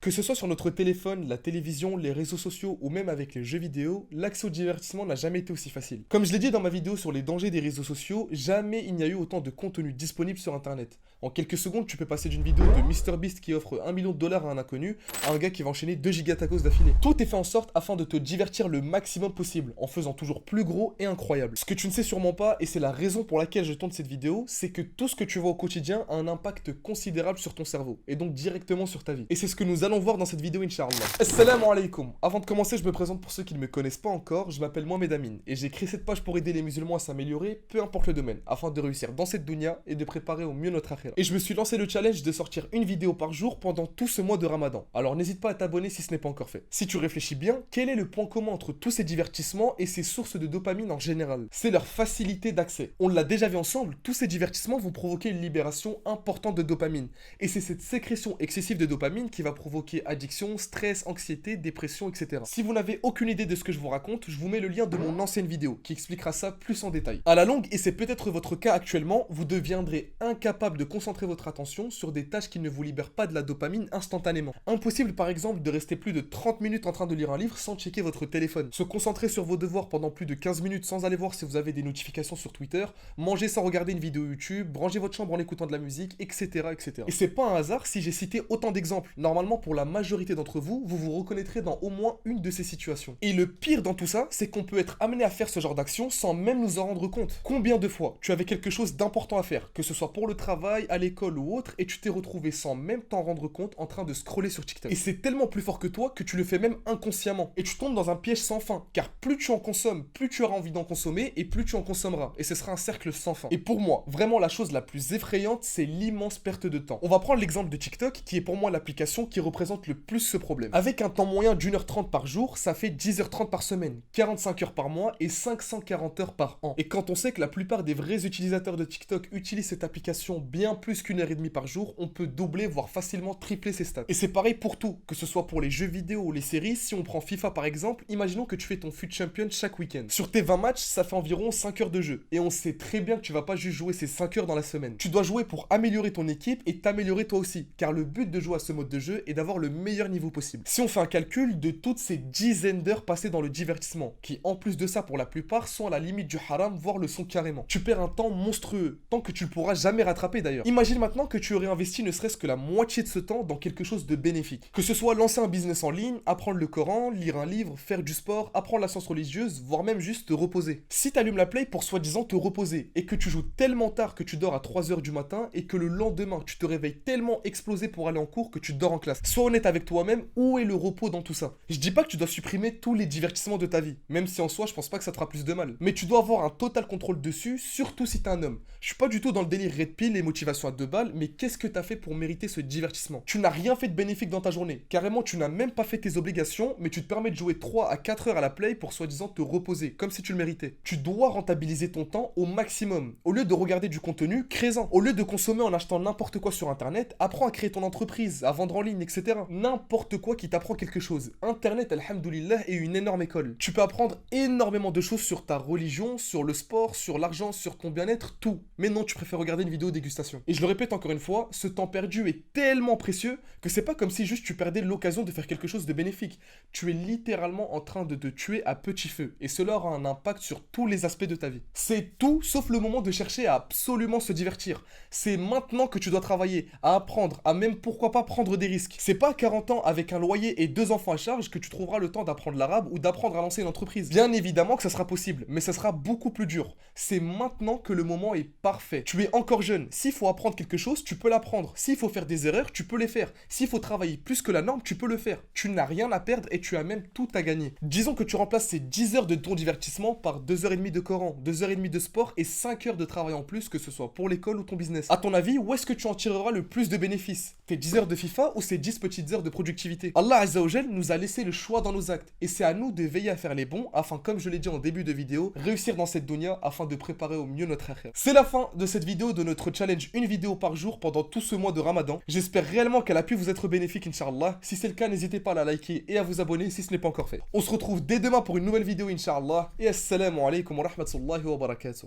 Que ce soit sur notre téléphone, la télévision, les réseaux sociaux ou même avec les jeux vidéo, l'accès au divertissement n'a jamais été aussi facile. Comme je l'ai dit dans ma vidéo sur les dangers des réseaux sociaux, jamais il n'y a eu autant de contenu disponible sur internet. En quelques secondes, tu peux passer d'une vidéo de MrBeast qui offre 1 million de dollars à un inconnu à un gars qui va enchaîner 2 gigas tacos d'affilée. Tout est fait en sorte afin de te divertir le maximum possible, en faisant toujours plus gros et incroyable. Ce que tu ne sais sûrement pas, et c'est la raison pour laquelle je tourne cette vidéo, c'est que tout ce que tu vois au quotidien a un impact considérable sur ton cerveau, et donc directement sur ta vie. Et c'est ce que nous allons voir dans cette vidéo, Inch'Allah. Assalamu alaikum. Avant de commencer, je me présente pour ceux qui ne me connaissent pas encore, je m'appelle Mohamed Amin, et j'ai créé cette page pour aider les musulmans à s'améliorer, peu importe le domaine, afin de réussir dans cette dunya et de préparer au mieux notre akhira. Et je me suis lancé le challenge de sortir une vidéo par jour pendant tout ce mois de Ramadan. Alors n'hésite pas à t'abonner si ce n'est pas encore fait. Si tu réfléchis bien, quel est le point commun entre tous ces divertissements et ces sources de dopamine en général? C'est leur facilité d'accès. On l'a déjà vu ensemble, tous ces divertissements vont provoquer une libération importante de dopamine. Et c'est cette sécrétion excessive de dopamine qui va provoquer addiction, stress, anxiété, dépression, etc. Si vous n'avez aucune idée de ce que je vous raconte, je vous mets le lien de mon ancienne vidéo qui expliquera ça plus en détail. À la longue, et c'est peut-être votre cas actuellement, vous deviendrez incapable de concentrer votre attention sur des tâches qui ne vous libèrent pas de la dopamine instantanément. Impossible par exemple de rester plus de 30 minutes en train de lire un livre sans checker votre téléphone. Se concentrer sur vos devoirs pendant plus de 15 minutes sans aller voir si vous avez des notifications sur Twitter, manger sans regarder une vidéo YouTube, ranger votre chambre en écoutant de la musique, etc. etc. Et c'est pas un hasard si j'ai cité autant d'exemples. Normalement pour la majorité d'entre vous, vous vous reconnaîtrez dans au moins une de ces situations. Et le pire dans tout ça, c'est qu'on peut être amené à faire ce genre d'action sans même nous en rendre compte. Combien de fois tu avais quelque chose d'important à faire, que ce soit pour le travail, à l'école ou autre, et tu t'es retrouvé sans même t'en rendre compte en train de scroller sur TikTok. Et c'est tellement plus fort que toi que tu le fais même inconsciemment. Et tu tombes dans un piège sans fin, car plus tu en consommes, plus tu auras envie d'en consommer, et plus tu en consommeras. Et ce sera un cercle sans fin. Et pour moi, vraiment la chose la plus effrayante, c'est l'immense perte de temps. On va prendre l'exemple de TikTok, qui est pour moi l'application qui représente le plus ce problème. Avec un temps moyen d'1h30 par jour, ça fait 10h30 par semaine, 45 heures par mois et 540 heures par an. Et quand on sait que la plupart des vrais utilisateurs de TikTok utilisent cette application bien plus qu'1h30 par jour, on peut doubler, voire facilement tripler ses stats. Et c'est pareil pour tout, que ce soit pour les jeux vidéo ou les séries. Si on prend FIFA par exemple, imaginons que tu fais ton FUT Champion chaque week-end. Sur tes 20 matchs, ça fait environ 5 heures de jeu. Et on sait très bien que tu vas pas juste jouer ces 5 heures dans la semaine. Tu dois jouer pour améliorer ton équipe et t'améliorer toi aussi, car le but de jouer à ce mode de jeu est d'avoir le meilleur niveau possible. Si on fait un calcul de toutes ces dizaines d'heures passées dans le divertissement, qui en plus de ça pour la plupart sont à la limite du haram, voire le sont carrément, tu perds un temps monstrueux, tant que tu ne pourras jamais rattraper d'ailleurs. Imagine maintenant que tu aurais investi ne serait-ce que la moitié de ce temps dans quelque chose de bénéfique. Que ce soit lancer un business en ligne, apprendre le Coran, lire un livre, faire du sport, apprendre la science religieuse, voire même juste te reposer. Si tu allumes la play pour soi-disant te reposer, et que tu joues tellement tard que tu dors à 3h du matin, et que le lendemain tu te réveilles tellement explosé pour aller en cours que tu dors en classe. Sois honnête avec toi-même, où est le repos dans tout ça? Je dis pas que tu dois supprimer tous les divertissements de ta vie, même si en soi je pense pas que ça te fera plus de mal. Mais tu dois avoir un total contrôle dessus, surtout si t'es un homme. Je suis pas du tout dans le délire red pill et motivation à 2 balles, mais qu'est-ce que t'as fait pour mériter ce divertissement? Tu n'as rien fait de bénéfique dans ta journée. Carrément, tu n'as même pas fait tes obligations, mais tu te permets de jouer 3 à 4 heures à la play pour soi-disant te reposer, comme si tu le méritais. Tu dois rentabiliser ton temps au maximum. Au lieu de regarder du contenu, crée-en. Au lieu de consommer en achetant n'importe quoi sur internet, apprends à créer ton entreprise, à vendre en ligne, etc. N'importe quoi qui t'apprend quelque chose. Internet, alhamdoulilah, est une énorme école. Tu peux apprendre énormément de choses sur ta religion, sur le sport, sur l'argent, sur ton bien-être, tout. Mais non, tu préfères regarder une vidéo dégustation. Et je le répète encore une fois, ce temps perdu est tellement précieux que c'est pas comme si juste tu perdais l'occasion de faire quelque chose de bénéfique. Tu es littéralement en train de te tuer à petit feu. Et cela aura un impact sur tous les aspects de ta vie. C'est tout sauf le moment de chercher à absolument se divertir. C'est maintenant que tu dois travailler, à apprendre, à même pourquoi pas prendre des risques. C'est pas à 40 ans avec un loyer et 2 enfants à charge que tu trouveras le temps d'apprendre l'arabe ou d'apprendre à lancer une entreprise. Bien évidemment que ça sera possible, mais ça sera beaucoup plus dur. C'est maintenant que le moment est parfait. Tu es encore jeune. S'il faut apprendre quelque chose, tu peux l'apprendre. S'il faut faire des erreurs, tu peux les faire. S'il faut travailler plus que la norme, tu peux le faire. Tu n'as rien à perdre et tu as même tout à gagner. Disons que tu remplaces ces 10 heures de ton divertissement par 2h30 de Coran, 2h30 de sport et 5 heures de travail en plus, que ce soit pour l'école ou ton business. À ton avis, où est-ce que tu en tireras le plus de bénéfices? Tes 10 heures de FIFA ou ces 10 petites heures de productivité? Allah Azza wa Jal nous a laissé le choix dans nos actes et c'est à nous de veiller à faire les bons afin, comme je l'ai dit en début de vidéo, réussir dans cette dunya afin de préparer au mieux notre akhir. C'est la fin de cette vidéo, de notre challenge une vidéo par jour pendant tout ce mois de Ramadan. J'espère réellement qu'elle a pu vous être bénéfique, Inch'Allah. Si c'est le cas, n'hésitez pas à la liker et à vous abonner si ce n'est pas encore fait. On se retrouve dès demain pour une nouvelle vidéo, Inch'Allah. Et assalamu alaikum wa rahmatullahi wa barakatuh.